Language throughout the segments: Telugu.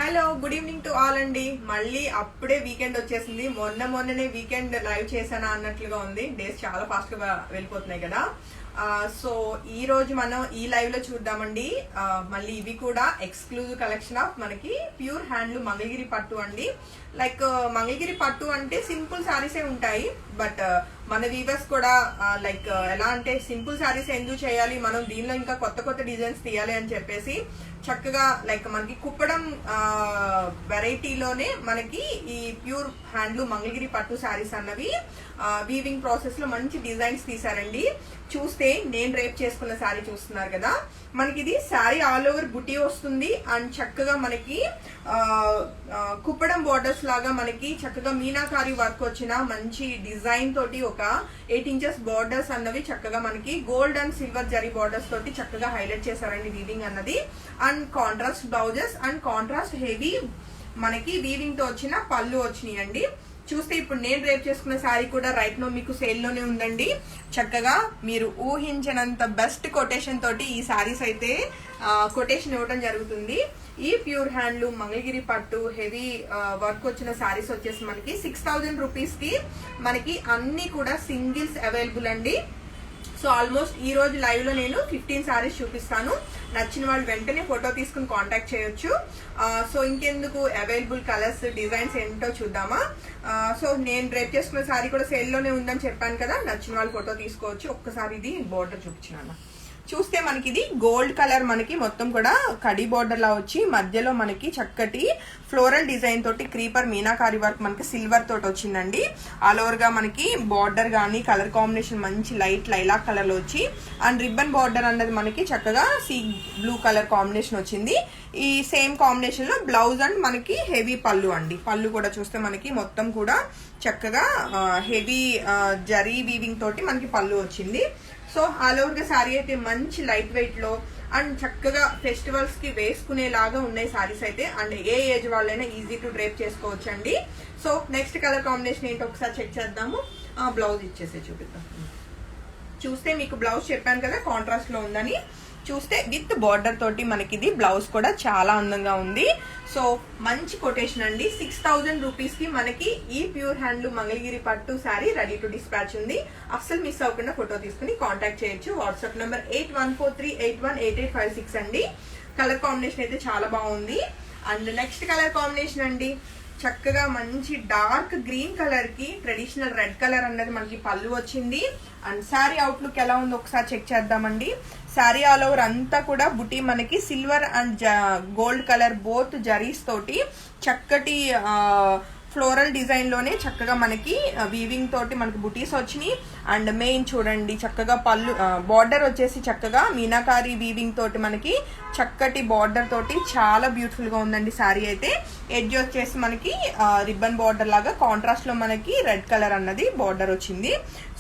Hello good evening to all అండి. మళ్ళీ అప్పుడే వీకెండ్ వచ్చేసింది. మొన్ననే వీకెండ్ లైవ్ చేశానా అన్నట్లుగా ఉంది. డేస్ చాలా ఫాస్ట్ గా వెళ్ళిపోతున్నాయి కదా. సో ఈ రోజు మనం ఈ లైవ్ లో చూద్దామండి. మళ్ళీ ఇవి కూడా ఎక్స్క్లూజివ్ కలెక్షన్ ఆఫ్ మనకి ప్యూర్ హ్యాండ్లూమ్ మంగళగిరి పట్టు అండి. లైక్ మంగళగిరి పట్టు అంటే సింపుల్ శారీసే ఉంటాయి. బట్ మన వీవర్స్ కూడా లైక్ ఎలా అంటే సింపుల్ శారీస్ ఎందుకు చేయాలి, మనం దీనిలో ఇంకా కొత్త కొత్త డిజైన్స్ తీయాలి అని చెప్పేసి చక్కగా లైక్ మనకి కుప్పడం వెరైటీలోనే మనకి ఈ ప్యూర్ హ్యాండ్లూమ్ మంగళగిరి పట్టు శారీస్ అన్నవి వీవింగ్ ప్రాసెస్ లో మంచి డిజైన్స్ తీసారండి. చూస్తే నేను రేప్ చేసుకున్న శారీ చూస్తున్నారు కదా, మనకి ఇది శారీ ఆల్ ఓవర్ బుటీ వస్తుంది. అండ్ చక్కగా మనకి కుప్పడం బోర్డర్స్ లాగా మనకి చక్కగా మీనాకారి వర్క్ వచ్చిన మంచి డిజైన్ తోటి ఒక 8 ఇంచెస్ బోర్డర్స్ అన్నవి చక్కగా మనకి gold and silver zari borders తోటి చక్కగా హైలైట్ చేశారండి వీవింగ్ అన్నది. And contrast blouses and contrast heavy మనకి వీవింగ్ తో వచ్చిన పళ్ళు వచ్చినాయి అండి. చూస్తే ఇప్పుడు నేను రేప్ చేసుకున్న శారీ కూడా రైట్ నో మీకు సేల్ లోనే ఉందండి. చక్కగా మీరు ఊహించినంత బెస్ట్ కొటేషన్ తోటి ఈ శారీస్ అయితే కొటేషన్ ఇవ్వడం జరుగుతుంది. ఈ ప్యూర్ హ్యాండ్లూమ్ మంగళగిరి పట్టు హెవీ వర్క్ వచ్చిన శారీస్ వచ్చేసి మనకి 6000 రూపీస్ కి మనకి అన్ని కూడా సింగిల్స్ అవైలబుల్ అండి. సో ఆల్మోస్ట్ ఈ రోజు లైవ్ లో నేను 15 శారీస్ చూపిస్తాను. నచ్చిన వాళ్ళు వెంటనే ఫోటో తీసుకుని కాంటాక్ట్ చేయొచ్చు. సో ఇంకెందుకు అవైలబుల్ కలర్స్ డిజైన్స్ ఏంటో చూద్దామా. సో నేను డ్రైప్ చేసుకున్న శారీ కూడా సేల్ లోనే ఉందని చెప్పాను కదా, నచ్చిన వాళ్ళు ఫోటో తీసుకోవచ్చు. ఒక్కసారి ఇది బోర్డర్ చూపించాను. చూస్తే మనకి ఇది గోల్డ్ కలర్ మనకి మొత్తం కూడా కడి బోర్డర్ లా వచ్చి మధ్యలో మనకి చక్కటి ఫ్లోరల్ డిజైన్ తోటి క్రీపర్ మీనాకారి వర్క్ మనకి సిల్వర్ తోటి వచ్చిందండి. ఆల్ ఓవర్ గా మనకి బార్డర్ గానీ కలర్ కాంబినేషన్ మంచి లైట్ లైలాక్ కలర్ లో వచ్చి అండ్ రిబ్బన్ బార్డర్ అన్నది మనకి చక్కగా సీ బ్లూ కలర్ కాంబినేషన్ వచ్చింది. ఈ సేమ్ కాంబినేషన్ లో బ్లౌజ్ అండ్ మనకి హెవీ పళ్ళు అండి. పళ్ళు కూడా చూస్తే మనకి మొత్తం కూడా చక్కగా హెవీ జరీ వీవింగ్ తోటి మనకి పళ్ళు వచ్చింది. సో ఆల్ ఓవర్ గా శారీ అయితే మంచి లైట్ వెయిట్ లో అండ్ చక్కగా ఫెస్టివల్స్ కి వేసుకునేలాగా ఉన్నాయి శారీస్ అయితే. అండ్ ఏ ఏజ్ వాళ్ళైనా ఈజీ టు డ్రేప్ చేసుకోవచ్చు అండి. సో నెక్స్ట్ కలర్ కాంబినేషన్ ఏంటో ఒకసారి చెక్ చేద్దాము. బ్లౌజ్ ఇచ్చేసే చూపిద్దాం. చూస్తే మీకు బ్లౌజ్ చెప్పాను కదా కాంట్రాస్ట్ లో ఉందని. చూస్తే విత్ బార్డర్ తోటి మనకి ఇది బ్లౌజ్ కూడా చాలా అందంగా ఉంది. సో మంచి కొటేషన్ అండి. 6000 రూపీస్ కి మనకి ఈ ప్యూర్ హ్యాండ్లూమ్ మంగళగిరి పట్టు శారీ రెడీ టు డిస్పాచ్ ఉంది. అస్సలు మిస్ అవ్వకుండా ఫోటో తీసుకుని కాంటాక్ట్ చేయొచ్చు. వాట్సాప్ నెంబర్ 8143818856 అండి. కలర్ కాంబినేషన్ అయితే చాలా బాగుంది. అండ్ నెక్స్ట్ కలర్ కాంబినేషన్ అండి, చక్కగా మంచి డార్క్ గ్రీన్ కలర్ కి ట్రెడిషనల్ రెడ్ కలర్ అన్నది మనకి పళ్ళు వచ్చింది. అండ్ శారీ అవుట్లుక్ ఎలా ఉందో ఒకసారి చెక్ చేద్దామండి. శారీ ఆల్ ఓవర్ అంతా కూడా బుటీ మనకి silver and gold colour both zaris తోటి చక్కటి ఫ్లోరల్ డిజైన్ లోనే చక్కగా మనకి వీవింగ్ తోటి మనకి బుటీస్ వచ్చినాయి. అండ్ మెయిన్ చూడండి చక్కగా పళ్ళు బార్డర్ వచ్చేసి చక్కగా మీనాకారి వీవింగ్ తోటి మనకి చక్కటి బార్డర్ తోటి చాలా బ్యూటిఫుల్ గా ఉందండి శారీ అయితే. ఎడ్జ్ వచ్చేసి మనకి రిబ్బన్ బార్డర్ లాగా కాంట్రాస్ట్ లో మనకి రెడ్ కలర్ అన్నది బార్డర్ వచ్చింది.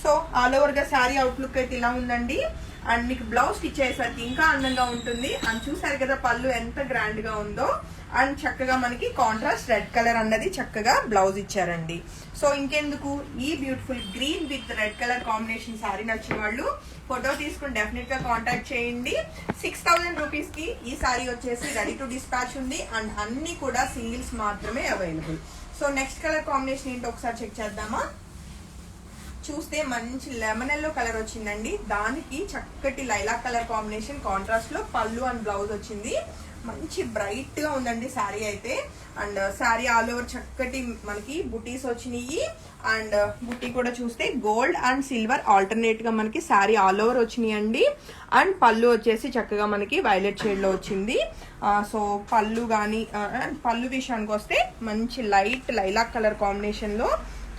సో ఆల్ ఓవర్ గా శారీ అవుట్లుక్ అయితే ఇలా ఉందండి. అండ్ మీకు బ్లౌజ్ స్టిచ్ అయ్యేసరికి ఇంకా అందంగా ఉంటుంది. అండ్ చూసారు కదా పళ్ళు ఎంత గ్రాండ్ గా ఉందో. అండ్ చక్కగా మనకి కాంట్రాస్ట్ రెడ్ కలర్ అన్నది చక్కగా బ్లౌజ్ ఇచ్చారండి. సో ఇంకెందుకు, ఈ beautiful green with red colour combination sari నచ్చిన వాళ్ళు ఫోటో తీసుకుని డెఫినెట్ గా కాంటాక్ట్ చేయండి. 6000 రూపీస్ కి ఈ శారీ వచ్చేసి రెడీ టు డిస్పాచ్ ఉంది. అండ్ అన్ని కూడా సింగిల్స్ మాత్రమే available. So next colour combination ఏంటో ఒకసారి చెక్ చేద్దామా. చూస్తే మంచి లెమన్ ఎల్లో కలర్ వచ్చిందండి. దానికి చక్కటి లైలాక్ కలర్ కాంబినేషన్ కాంట్రాస్ట్ లో పళ్ళు అండ్ బ్లౌజ్ వచ్చింది. మంచి బ్రైట్ గా ఉందండి శారీ అయితే. అండ్ శారీ ఆల్ ఓవర్ చక్కటి మనకి బుటీస్ వచ్చినాయి. అండ్ బుటీ కూడా చూస్తే గోల్డ్ అండ్ సిల్వర్ ఆల్టర్నేట్ గా మనకి శారీ ఆల్ ఓవర్ వచ్చినాయి అండి. అండ్ పళ్ళు వచ్చేసి చక్కగా మనకి వైలెట్ షేడ్ లో వచ్చింది. సో పళ్ళు గానీ పళ్ళు విషయానికి వస్తే మంచి లైట్ లైలాక్ కలర్ కాంబినేషన్ లో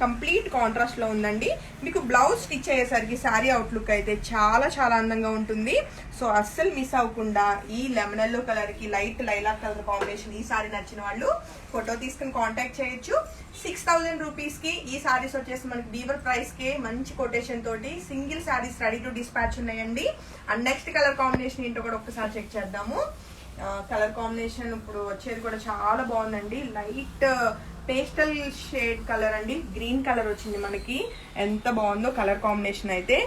కంప్లీట్ కాంట్రాస్ట్ లో ఉందండి. మీకు బ్లౌజ్ స్టిచ్ అయ్యేసరికి శారీ అవుట్లుక్ అయితే చాలా చాలా అందంగా ఉంటుంది. సో అస్సలు మిస్ అవ్వకుండా ఈ లెమన్ ఎల్లో కలర్ కి లైట్ లైలాక్ కలర్ కాంబినేషన్ ఈ శారీ నచ్చిన వాళ్ళు ఫోటో తీసుకుని కాంటాక్ట్ చేయొచ్చు. 6000 రూపీస్ కి ఈ శారీస్ వచ్చేసి మనకి వీవర్ ప్రైస్ కి మంచి కొటేషన్ తోటి single saris ready to dispatch ఉన్నాయండి. అండ్ నెక్స్ట్ కలర్ కాంబినేషన్ ఏంటో కూడా ఒకసారి చెక్ చేద్దాము. కలర్ కాంబినేషన్ ఇప్పుడు వచ్చేది కూడా చాలా బాగుందండి. లైట్ పేస్టల్ షేడ్ కలర్ అండి. గ్రీన్ కలర్ వచ్చింది మనకి. ఎంత బాగుందో కలర్ కాంబినేషన్ అయితే.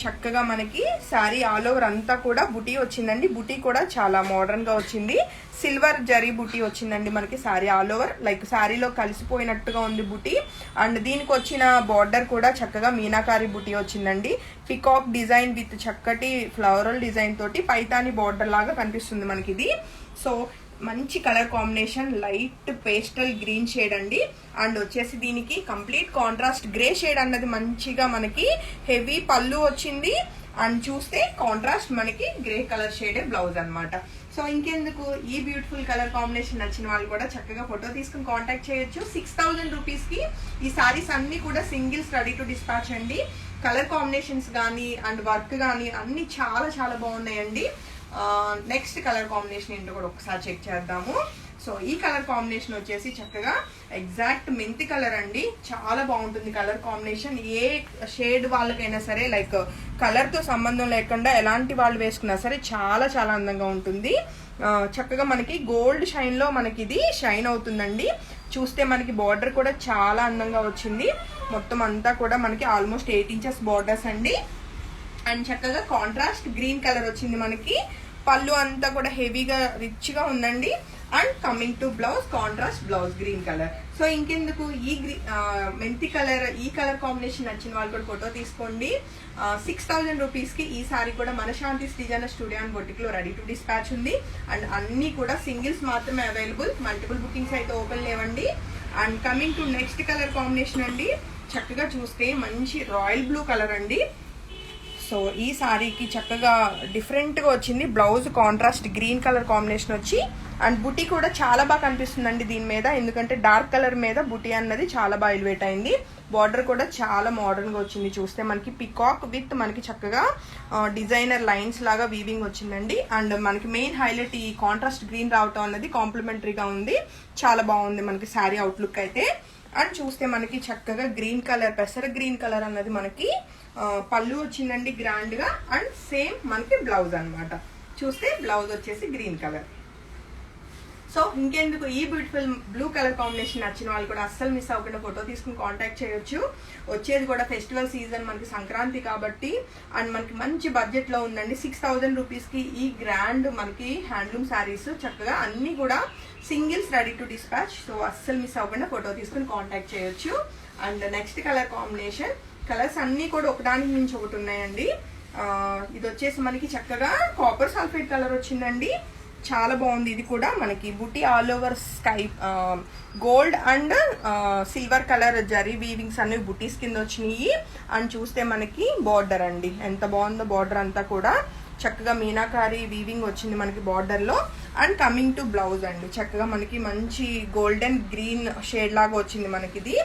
చక్కగా మనకి శారీ ఆల్ ఓవర్ అంతా కూడా బుటీ వచ్చిందండి. బుటీ కూడా చాలా మోడర్న్ గా వచ్చింది. సిల్వర్ జరీ బుటీ వచ్చిందండి మనకి శారీ ఆల్ ఓవర్. లైక్ శారీలో కలిసిపోయినట్టుగా ఉంది బుటీ. అండ్ దీనికి వచ్చిన బార్డర్ కూడా చక్కగా మీనాకారి బుటీ వచ్చిందండి. పికాక్ డిజైన్ విత్ చక్కటి ఫ్లవరల్ డిజైన్ తోటి పైతాని బార్డర్ లాగా కనిపిస్తుంది మనకి ఇది. సో మంచి colour combination, light pastel green shade అండి. అండ్ వచ్చేసి దీనికి కంప్లీట్ కాంట్రాస్ట్ గ్రే షేడ్ అన్నది మంచిగా మనకి హెవీ పళ్ళు వచ్చింది. అండ్ చూస్తే కాంట్రాస్ట్ మనకి గ్రే కలర్ షేడే బ్లౌజ్ అన్నమాట. సో ఇంకెందుకు, ఈ బ్యూటిఫుల్ కలర్ కాంబినేషన్ నచ్చిన వాళ్ళు కూడా చక్కగా ఫోటో తీసుకుని కాంటాక్ట్ చేయొచ్చు. 6000 రూపీస్ కి ఈ సారీస్ అన్ని కూడా సింగిల్స్ రెడీ టు డిస్పాచ్ అండి. కలర్ కాంబినేషన్స్ కానీ అండ్ వర్క్ కానీ అన్ని చాలా చాలా బాగున్నాయండి. నెక్స్ట్ కలర్ కాంబినేషన్ ఏంటో కూడా ఒకసారి చెక్ చేద్దాము. సో ఈ కలర్ కాంబినేషన్ వచ్చేసి చక్కగా ఎగ్జాక్ట్ మెంతి కలర్ అండి. చాలా బాగుంటుంది కలర్ కాంబినేషన్. ఏ షేడ్ వాళ్ళకైనా సరే, లైక్ కలర్ తో సంబంధం లేకుండా ఎలాంటి వాళ్ళు వేసుకున్నా సరే చాలా చాలా అందంగా ఉంటుంది. చక్కగా మనకి గోల్డ్ షైన్ లో మనకి ఇది షైన్ అవుతుందండి. చూస్తే మనకి బార్డర్ కూడా చాలా అందంగా వచ్చింది. మొత్తం అంతా కూడా మనకి ఆల్మోస్ట్ 8 ఇంచెస్ బార్డర్స్ అండి. అండ్ చక్కగా కాంట్రాస్ట్ గ్రీన్ కలర్ వచ్చింది మనకి. పళ్ళు అంతా కూడా హెవీగా రిచ్ గా ఉందండి. And coming to blouse, contrast blouse green colour. So ఇంకెందుకు, ఈ మెంతి కలర్, ఈ కలర్ కాంబినేషన్ నచ్చిన వాళ్ళు కూడా ఫోటో తీసుకోండి. 6000 రూపీస్ కి ఈ సారీ కూడా మనశాంతి డిజైనర్ స్టూడియో అండ్ బొటిక్ లో రెడీ టు డిస్పాచ్ ఉంది. అండ్ అన్ని కూడా సింగిల్స్ మాత్రమే అవైలబుల్, మల్టిపుల్ బుకింగ్స్ అయితే ఓపెన్ లేవండి. And coming to next colour combination అండి. చక్కగా చూస్తే మంచి రాయల్ బ్లూ కలర్ అండి. సో ఈ సారీకి చక్కగా డిఫరెంట్ గా వచ్చింది. Blouse contrast green colour combination వచ్చి, అండ్ బుటీ కూడా చాలా బాగా కనిపిస్తుందండి దీని మీద. ఎందుకంటే డార్క్ కలర్ మీద బుటీ అన్నది చాలా బాగా ఎలివేట్ అయింది. బార్డర్ కూడా చాలా మోడర్న్ గా వచ్చింది. చూస్తే మనకి పికాక్ విత్ మనకి చక్కగా డిజైనర్ లైన్స్ లాగా వీవింగ్ వచ్చిందండి. అండ్ మనకి మెయిన్ హైలైట్ ఈ కాంట్రాస్ట్ గ్రీన్ రావటం అన్నది కాంప్లిమెంటరీగా ఉంది. చాలా బాగుంది మనకి శారీ అవుట్లుక్ అయితే. అండ్ చూస్తే మనకి చక్కగా గ్రీన్ కలర్, పెసర గ్రీన్ కలర్ అన్నది మనకి పళ్ళు వచ్చిందండి గ్రాండ్ గా. అండ్ సేమ్ మనకి బ్లౌజ్ అన్నమాట. చూస్తే బ్లౌజ్ వచ్చేసి గ్రీన్ కలర్. సో ఇంకెందుకు, ఈ బ్యూటిఫుల్ బ్లూ కలర్ కాంబినేషన్ నచ్చిన వాళ్ళు కూడా అస్సలు మిస్ అవ్వకుండా ఫోటో తీసుకుని కాంటాక్ట్ చేయొచ్చు. వచ్చేది కూడా ఫెస్టివల్ సీజన్ మనకి సంక్రాంతి కాబట్టి. అండ్ మనకి మంచి బడ్జెట్ లో ఉందండి. 6000 రూపీస్ కి ఈ గ్రాండ్ మనకి హ్యాండ్లూమ్ శారీస్ చక్కగా అన్ని కూడా singles ready to dispatch. So అస్సలు మిస్ అవ్వకుండా ఫోటో తీసుకుని కాంటాక్ట్ చేయొచ్చు. And next colour combination, colours అన్ని కూడా ఒకదానికి మించి ఒకటి ఉన్నాయండి. ఇది వచ్చేసి మనకి చక్కగా కాపర్ సల్ఫేట్ కలర్ వచ్చిందండి. చాలా బాగుంది. ఇది కూడా మనకి buti all over sky gold and silver colour zari weavings అనేవి బుటీస్ కింద వచ్చినాయి. అండ్ చూస్తే మనకి బార్డర్ అండి, ఎంత బాగుందో బార్డర్ అంతా కూడా చక్కగా మీనాకారి వీవింగ్ వచ్చింది మనకి బార్డర్ లో. అండ్ కమింగ్ టు బ్లౌజ్ అండి, చక్కగా మనకి మంచి గోల్డెన్ గ్రీన్ షేడ్ లాగా వచ్చింది మనకి ఇది.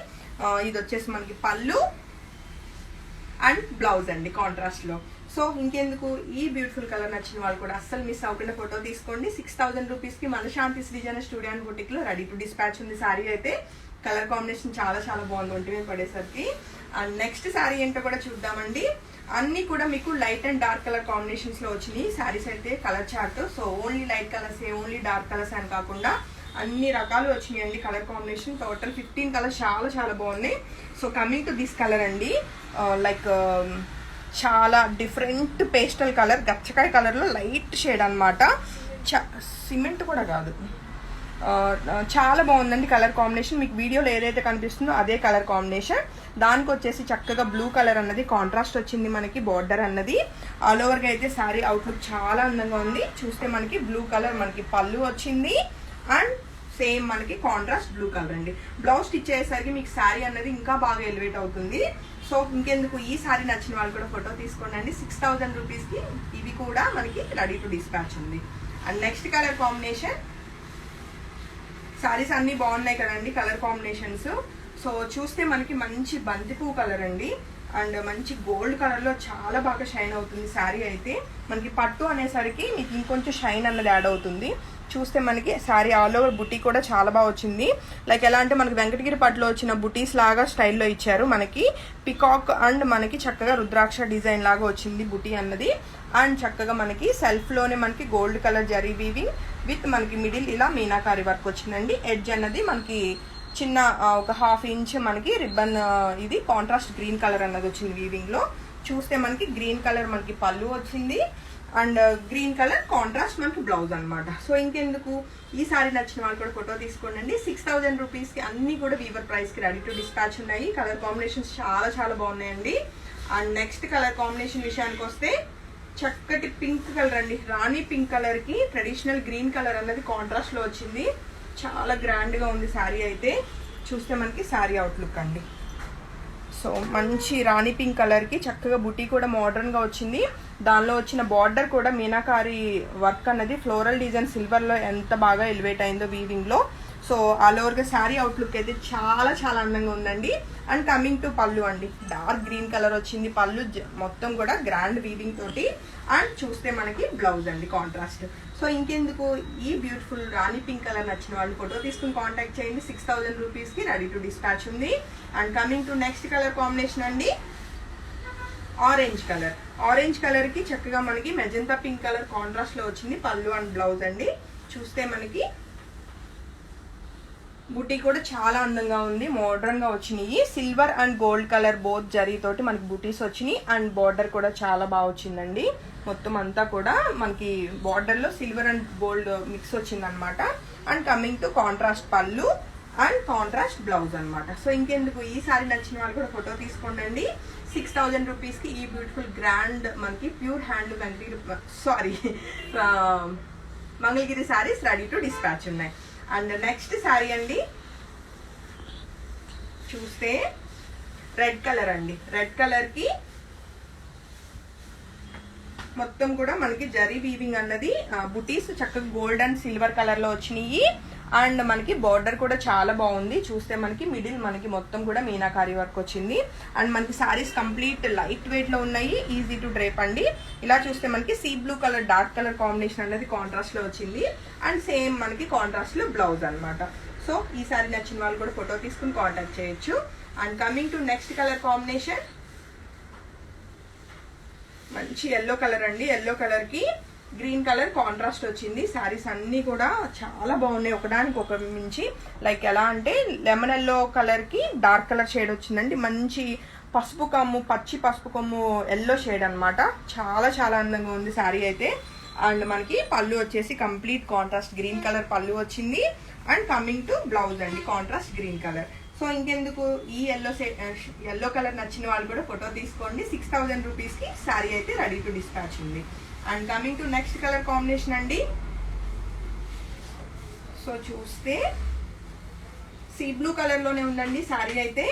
ఇది వచ్చేసి మనకి పళ్ళు అండ్ బ్లౌజ్ అండి కాంట్రాస్ట్ లో. సో ఇంకెందుకు, ఈ బ్యూటిఫుల్ కలర్ నచ్చిన వాళ్ళు కూడా అస్సలు మిస్ అవ్వకుండా ఫోటో తీసుకోండి. 6000 రూపీస్ కి మనశాంతి డిజైనర్ స్టూడియో అండ్ బుటిక్ లో రెడీ టు డిస్పాచ్ ఉంది సారీ అయితే. కలర్ కాంబినేషన్ చాలా చాలా బాగుంది ఒంటి మీద పడేసరికి. అండ్ నెక్స్ట్ సారీ ఏంటో కూడా చూద్దామండి. అన్ని కూడా మీకు light and dark colour combinations లో వచ్చినాయి సారీస్ అయితే. Colour chart, so only light colours, only dark colours అని కాకుండా అన్ని రకాలు వచ్చినాయి అండి కలర్ కాంబినేషన్. టోటల్ 15 కలర్స్ చాలా చాలా బాగున్నాయి. So coming to this colour అండి, లైక్ చాలా డిఫరెంట్ పేస్టల్ కలర్, గచ్చకాయ కలర్ లో లైట్ షేడ్ అనమాట. సిమెంట్ కూడా కాదు, చాలా బాగుందండి కలర్ కాంబినేషన్. మీకు వీడియోలో ఏదైతే కనిపిస్తుందో అదే కలర్ కాంబినేషన్. దానికి వచ్చేసి చక్కగా బ్లూ కలర్ అన్నది కాంట్రాస్ట్ వచ్చింది మనకి బార్డర్ అన్నది. ఆల్ ఓవర్ గా అయితే శారీ అవుట్లుక్ చాలా అందంగా ఉంది. చూస్తే మనకి బ్లూ కలర్ మనకి పళ్ళు వచ్చింది. అండ్ సేమ్ మనకి కాంట్రాస్ట్ బ్లూ కలర్ అండి. బ్లౌజ్ స్టిచ్ అయ్యేసరికి మీకు శారీ అన్నది ఇంకా బాగా ఎలివేట్ అవుతుంది. సో ఇంకెందుకు, ఈ శారీ నచ్చిన వాళ్ళు కూడా ఫోటో తీసుకోండి అండి. 6000 రూపీస్ కి ఇవి కూడా మనకి రెడీ టు డిస్పాచ్ ఉంది. And next colour combination, saris అన్ని బాగున్నాయి కదండి కలర్ కాంబినేషన్స్. సో చూస్తే మనకి మంచి బంతిపూ కలర్ అండి. అండ్ మంచి గోల్డ్ కలర్ లో చాలా బాగా షైన్ అవుతుంది శారీ అయితే. మనకి పట్టు అనేసరికి మీకు ఇంకొంచెం షైన్ అన్నది యాడ్ అవుతుంది. చూస్తే మనకి శారీ ఆల్ ఓవర్ బుటీ కూడా చాలా బాగా వచ్చింది. లైక్ ఎలా అంటే మనకి వెంకటగిరి పట్టులో వచ్చిన బుటీస్ లాగా స్టైల్లో ఇచ్చారు. మనకి పికాక్ అండ్ మనకి చక్కగా రుద్రాక్ష డిజైన్ లాగా వచ్చింది బుటీ అన్నది. అండ్ చక్కగా మనకి సెల్ఫ్ లోనే మనకి gold colour zari weaving with మనకి మిడిల్ ఇలా మీనాకారి వర్క్ వచ్చిందండి. ఎడ్జ్ అన్నది మనకి చిన్న ఒక 1/2 ఇంచ్ మనకి రిబ్బన్, ఇది కాంట్రాస్ట్ గ్రీన్ కలర్ అన్నది వచ్చింది వీవింగ్ లో. చూస్తే మనకి గ్రీన్ కలర్ మనకి పళ్ళు వచ్చింది అండ్ గ్రీన్ కలర్ కాంట్రాస్ట్ మనకి బ్లౌజ్ అనమాట. సో ఇంకెందుకు, ఈ సారీ నచ్చిన వాళ్ళు కూడా ఫోటో తీసుకోండి. 6000 రూపీస్కి అన్ని కూడా వీవర్ ప్రైస్కి రెడీ టు డిస్పాచ్ ఉన్నాయి. కలర్ కాంబినేషన్స్ చాలా చాలా బాగున్నాయండి. అండ్ నెక్స్ట్ కలర్ కాంబినేషన్ విషయానికి వస్తే చక్కటి పింక్ కలర్ అండి. రాణి పింక్ కలర్కి ట్రెడిషనల్ గ్రీన్ కలర్ అన్నది కాంట్రాస్ట్లో వచ్చింది. చాలా గ్రాండ్గా ఉంది శారీ అయితే. చూస్తే మనకి శారీ అవుట్లుక్ అండి. సో మంచి రాణి పింక్ కలర్కి చక్కగా బుటీ కూడా మోడర్న్గా వచ్చింది. దానిలో వచ్చిన బార్డర్ కూడా మీనాకారి వర్క్ అన్నది ఫ్లోరల్ డిజైన్ సిల్వర్లో ఎంత బాగా ఎలివేట్ అయిందో వీవింగ్లో. సో ఆల్ ఓవర్గా శారీ అవుట్లుక్ అయితే చాలా చాలా అందంగా ఉందండి. అండ్ కమింగ్ టు పళ్ళు అండి, డార్క్ గ్రీన్ కలర్ వచ్చింది పళ్ళు, మొత్తం కూడా గ్రాండ్ వీవింగ్ తోటి. అండ్ చూస్తే మనకి బ్లౌజ్ అండి కాంట్రాస్ట్. సో ఇంకెందుకు, ఈ బ్యూటిఫుల్ రాణి పింక్ కలర్ నచ్చిన వాళ్ళు ఫోటో తీసుకుని కాంటాక్ట్ చేయండి. 6000 రూపీస్కి రెడీ టు డిస్పాచ్ ఉంది. And coming to next colour combination అండి, ఆరెంజ్ కలర్. ఆరెంజ్ కలర్కి చక్కగా మనకి మెజంతా పింక్ కలర్ కాంట్రాస్ట్లో వచ్చింది పళ్ళు అండ్ బ్లౌజ్ అండి. చూస్తే మనకి బుటీ కూడా చాలా అందంగా ఉంది, మోడర్న్గా వచ్చినాయి. Silver and gold colour both జరీతోటి మనకి బుటీస్ వచ్చినాయి. అండ్ బార్డర్ కూడా చాలా బాగా వచ్చిందండి. మొత్తం అంతా కూడా మనకి బార్డర్లో సిల్వర్ అండ్ గోల్డ్ మిక్స్ వచ్చిందనమాట. అండ్ కమింగ్ టు కాంట్రాస్ట్ పళ్ళు అండ్ కాంట్రాస్ట్ బ్లౌజ్ అనమాట. సో ఇంకెందుకు, ఈ సారీ నచ్చిన వాళ్ళు కూడా ఫోటో తీసుకోండి. 6000 రూపీస్కి ఈ బ్యూటిఫుల్ గ్రాండ్ మనకి pure hand Mangalagiri saris ready to dispatch ఉన్నాయి. అండ్ నెక్స్ట్ శారీ అండి, చూస్తే రెడ్ కలర్ అండి. రెడ్ కలర్కి మొత్తం కూడా మనకి జరీ వీవింగ్ అన్నది బుటీస్ చక్కగా గోల్డ్ అండ్ సిల్వర్ కలర్లో వచ్చినాయి. అండ్ మనకి బార్డర్ కూడా చాలా బాగుంది. చూస్తే మనకి మిడిల్ మనకి మొత్తం కూడా మీనాకారి వర్క్ వచ్చింది. అండ్ మనకి శారీస్ కంప్లీట్ లైట్ వెయిట్లో ఉన్నాయి, ఈజీ టు డ్రేప్ అండి. ఇలా చూస్తే మనకి sea blue colour dark colour combination అనేది కాంట్రాస్ట్లో వచ్చింది. అండ్ సేమ్ మనకి కాంట్రాస్ట్లో బ్లౌజ్ అనమాట. సో ఈ సారీ నచ్చిన వాళ్ళు కూడా ఫోటో తీసుకుని కాంటాక్ట్ చేయొచ్చు. And coming to next colour combination, మంచి ఎల్లో కలర్ అండి. ఎల్లో కలర్కి గ్రీన్ కలర్ కాంట్రాస్ట్ వచ్చింది. శారీస్ అన్నీ కూడా చాలా బాగున్నాయి, ఒకదానికి ఒక మించి. లైక్ ఎలా అంటే లెమన్ ఎల్లో కలర్కి డార్క్ కలర్ షేడ్ వచ్చిందండి. మంచి పసుపు కమ్ము, పచ్చి పసుపు కొమ్ము ఎల్లో షేడ్ అనమాట. చాలా చాలా అందంగా ఉంది శారీ అయితే. అండ్ మనకి పళ్ళు వచ్చేసి కంప్లీట్ కాంట్రాస్ట్ గ్రీన్ కలర్ పళ్ళు వచ్చింది. అండ్ కమింగ్ టు బ్లౌజ్ అండి కాంట్రాస్ట్ గ్రీన్ కలర్. సో ఇంకెందుకు, ఈ ఎల్లో కలర్ నచ్చిన వాళ్ళు కూడా ఫోటో తీసుకోండి. 6000 రూపీస్కి శారీ అయితే రెడీ టు డిస్పాచ్ ఉంది. And coming to next colour combination అండి, సో చూస్తే సీ బ్లూ కలర్లోనే ఉందండి శారీ అయితే.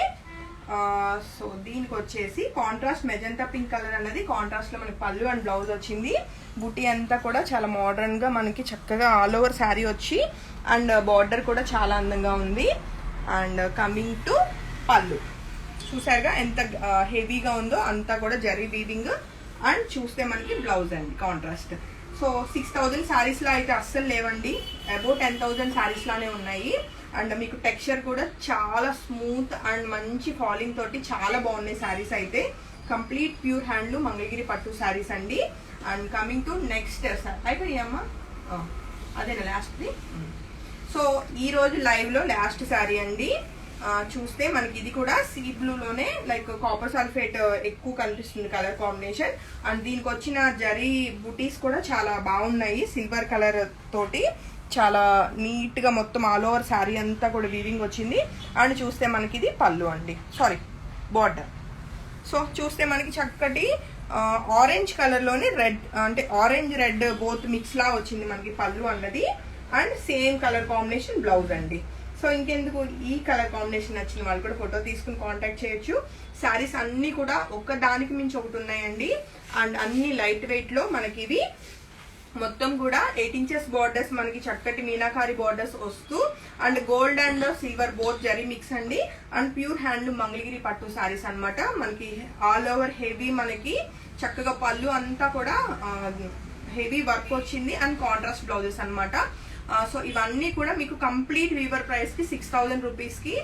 సో దీనికి వచ్చేసి కాంట్రాస్ట్ మెజంతా పింక్ కలర్ అన్నది కాంట్రాస్ట్లో మనకి పళ్ళు అండ్ బ్లౌజ్ వచ్చింది. బుటీ అంతా కూడా చాలా మోడర్న్గా మనకి చక్కగా ఆల్ ఓవర్ శారీ వచ్చి అండ్ బార్డర్ కూడా చాలా అందంగా ఉంది. అండ్ కమింగ్ టు పళ్ళు చూసారుగా ఎంత హెవీగా ఉందో, అంతా కూడా జరీ వీవింగ్. అండ్ చూస్తే మనకి బ్లౌజ్ అండి కాంట్రాస్ట్. సో 6000 శారీస్లో అయితే అస్సలు లేవండి, అబౌట్ 10,000 శారీస్లానే ఉన్నాయి. అండ్ మీకు టెక్స్చర్ కూడా చాలా స్మూత్ అండ్ మంచి ఫాలింగ్ తోటి చాలా బాగున్నాయి శారీస్ అయితే. కంప్లీట్ ప్యూర్ హ్యాండ్లూమ్ మంగళగిరి పట్టు శారీస్ అండి. అండ్ కమింగ్ టు నెక్స్ట్ అయిపోయామ్మా, అదేనా లాస్ట్ది. సో ఈరోజు లైవ్లో లాస్ట్ శారీ అండి. చూస్తే మనకి ఇది కూడా సీ బ్లూలోనే లైక్ కాపర్ సల్ఫేట్ ఎక్కువ కనిపిస్తుంది కలర్ కాంబినేషన్. అండ్ దీనికి వచ్చిన జరీ బుటీస్ కూడా చాలా బాగున్నాయి, సిల్వర్ కలర్ తోటి చాలా నీట్గా మొత్తం ఆల్ ఓవర్ శారీ అంతా కూడా వీవింగ్ వచ్చింది. అండ్ చూస్తే మనకి ఇది పళ్ళు అండి, బార్డర్. సో చూస్తే మనకి చక్కటి ఆరెంజ్ కలర్లోని రెడ్ అంటే ఆరెంజ్ రెడ్ బోత్ మిక్స్ లా వచ్చింది మనకి పళ్ళు అన్నది. And same colour combination blouse అండి. సో ఇంకెందుకు, ఈ కలర్ కాంబినేషన్ నచ్చిన వాళ్ళు కూడా ఫోటో తీసుకుని కాంటాక్ట్ చేయొచ్చు. శారీస్ అన్నీ కూడా ఒక దానికి మించి ఒకటి ఉన్నాయండి. అండ్ అన్ని లైట్ వెయిట్లో మనకి ఇవి మొత్తం కూడా 8 inches బార్డర్స్ మనకి చక్కటి మీనాకారి బార్డర్స్ వస్తూ and gold and silver both zari mix అండి. అండ్ ప్యూర్ హ్యాండ్లూమ్ మంగళగిరి పట్టు శారీస్ అనమాట. మనకి ఆల్ ఓవర్ హెవీ మనకి చక్కగా పళ్ళు అంతా కూడా హెవీ వర్క్ వచ్చింది అండ్ కాంట్రాస్ట్ బ్లౌజెస్ అనమాట. సో ఇవన్నీ కూడా మీకు కంప్లీట్ వీవర్ ప్రైస్కి 6000 రూపీస్కి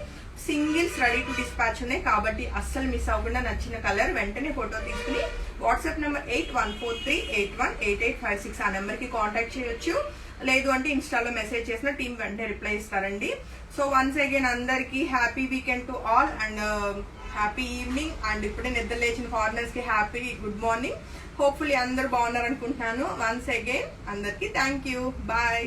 సింగిల్స్ రెడీ టు డిస్పాచ్ ఉన్నాయి. కాబట్టి అస్సలు మిస్ అవ్వకుండా నచ్చిన కలర్ వెంటనే ఫోటో తీసుకుని వాట్సాప్ నెంబర్ 8143818856 ఆ నెంబర్కి కాంటాక్ట్ చేయొచ్చు. లేదు అంటే ఇన్స్టాలో మెసేజ్ చేసిన టీం వెంటనే రిప్లై ఇస్తారండి. సో వన్స్ అగైన్ అందరికీ happy weekend to all and happy evening. And ఇప్పుడే నిద్ర లేచిన ఫారినర్స్ కి హ్యాపీ గుడ్ మార్నింగ్. హోప్ఫుల్లీ అందరు బాగున్నారు అనుకుంటున్నాను. వన్స్ అగైన్ అందరికి థ్యాంక్ యూ. బాయ్.